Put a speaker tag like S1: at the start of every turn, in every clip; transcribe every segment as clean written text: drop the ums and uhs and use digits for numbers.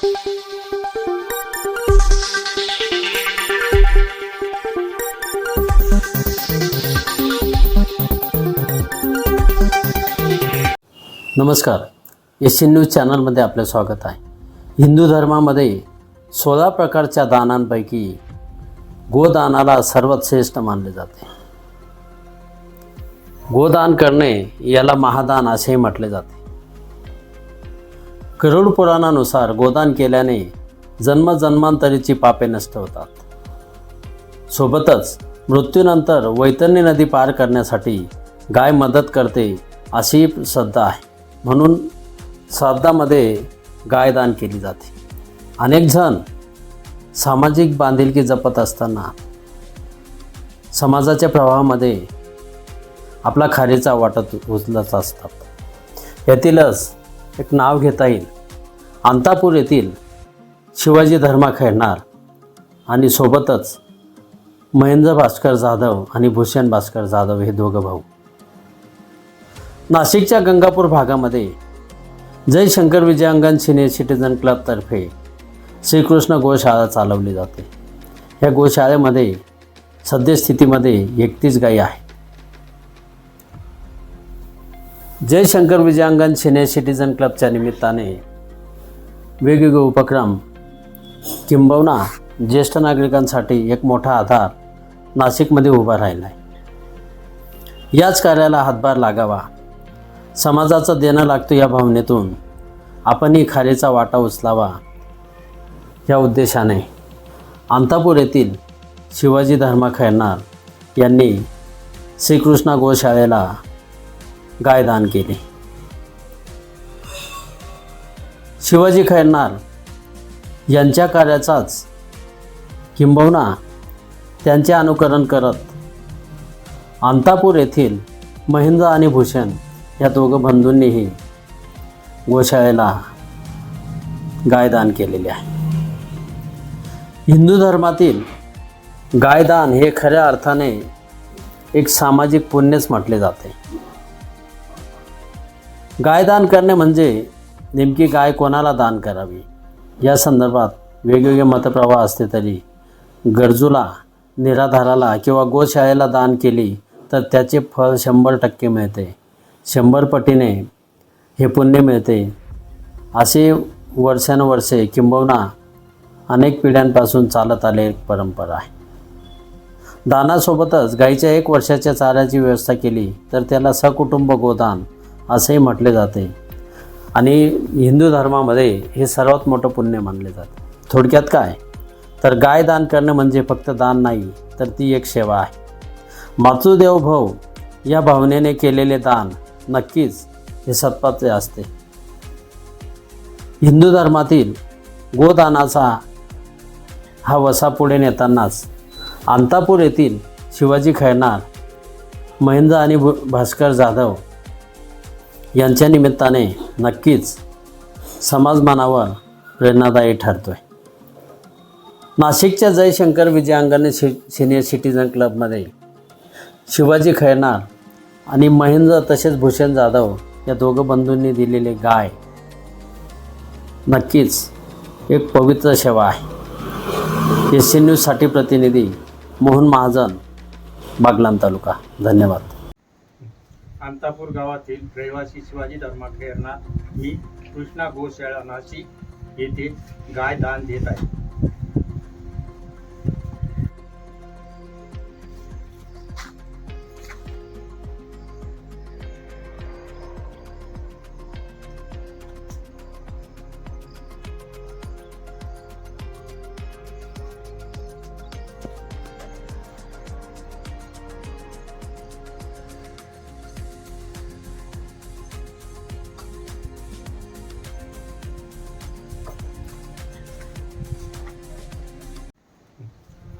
S1: नमस्कार, S news चॅनलमध्ये आपले स्वागत आहे. हिंदू धर्मामध्ये 16 प्रकारच्या दानांपैकी गोदानाला सर्वात श्रेष्ठ मानले जाते. गोदान करणे याला महादान असेही म्हटले जाते. गरुड पुराणानुसार गोदान केल्याने जन्मजन्मांतरीची पापे नष्ट होतात. सोबतच मृत्यूनंतर वैतरणी नदी पार करण्यासाठी गाय मदत करते अशी श्रद्धा आहे. म्हणून श्राद्धामध्ये गायदान केली जाते. अनेक जण सामाजिक बांधिलकी जपत असताना समाजाच्या प्रवाहामध्ये आपला खारीचा वाटा उचलत असतात. यातीलच एक नाव घेता येईल. अंतापूर येथील शिवाजी धर्मा खैरनार आणि सोबतच महेंद्र भास्कर जाधव आणि भूषण भास्कर जाधव हे दोघं भाऊ. नाशिकच्या गंगापूर भागामध्ये जय शंकर विजयांगण सिनियर सिटीजन क्लबतर्फे श्रीकृष्ण गोशाळा चालवली जाते. या गोशाळेमध्ये सद्यस्थितीमध्ये 31 गायी आहे. जय शंकर विजयांगण सिनियर सिटीजन क्लबच्या निमित्ताने वेगवेगळे उपक्रम किंबहुना ज्येष्ठ नागरिकांसाठी एक मोठा आधार नाशिकमध्ये उभा राहिला आहे. याच कार्याला हातभार लागावा, समाजाचं देणं लागतो या भावनेतून आपणही खारीचा वाटा उचलावा या उद्देशाने अंतापूर येथील शिवाजी धर्मा खैरनार यांनी श्रीकृष्ण गोशाळेला गायदान केले. शिवाजी खैरनार यांच्या कार्याचाच किंबहुना त्यांचे अनुकरण करत अंतापूर येथील महेंद्र आणि भूषण या दोघं बंधूंनीही गोशाळेला गायदान केलेले आहे. हिंदू धर्मातील गायदान हे खऱ्या अर्थाने एक सामाजिक पुण्यच म्हटले जाते. गायदान करणे म्हणजे नेमकी गाय कोणाला दान करावी या संदर्भात वेगवेगळे मतप्रवाह असते तरी गरजूला, निराधाराला किंवा गोशाळेला दान केली तर त्याचे फळ 100% मिळते. 100 पटीने हे पुण्य मिळते. असे वर्षानुवर्षे किंबहुना अनेक पिढ्यांपासून चालत आले एक परंपरा आहे. दानासोबतच गाईच्या 1 वर्षाच्या चाऱ्याची व्यवस्था केली तर त्याला सकुटुंब गोदान असेही म्हटले जाते आणि हिंदू धर्मामध्ये हे सर्वात मोठं पुण्य मानले जाते. थोडक्यात काय तर गाय दान करणे म्हणजे फक्त दान नाही तर ती एक सेवा आहे. मातृदेवो भव या भावनेने केलेले दान नक्कीच हे सत्पात्र असते. हिंदू धर्मातील गोदानाचा हा वसा पुढे नेतानाच अंतापूर येथील शिवाजी खैरनार, महेंद्र आणि भास्कर जाधव यांच्या निमित्ताने नक्कीच समाजमानावर प्रेरणादायी ठरतोय. नाशिकच्या जय शंकर विजयांगण सिनियर सिटीजन क्लबमध्ये शिवाजी खैरनार आणि महेंद्र तसेच भूषण जाधव या दोघं बंधूंनी दिलेले गाय नक्कीच एक पवित्र सेवा आहे. एस न्यूजसाठी प्रतिनिधी मोहन महाजन, बागलाण तालुका. धन्यवाद.
S2: अंतापूर गावातील रहिवासी शिवाजी धर्मा खैरनार मी कृष्णा गोशाळा नाशिक येथे गाय दान देत आहे.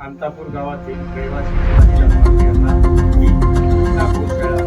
S2: अंतापूर गावातील रहिवासी शिवाजी धर्मा खैरनार मी कृष्णा गोशाळा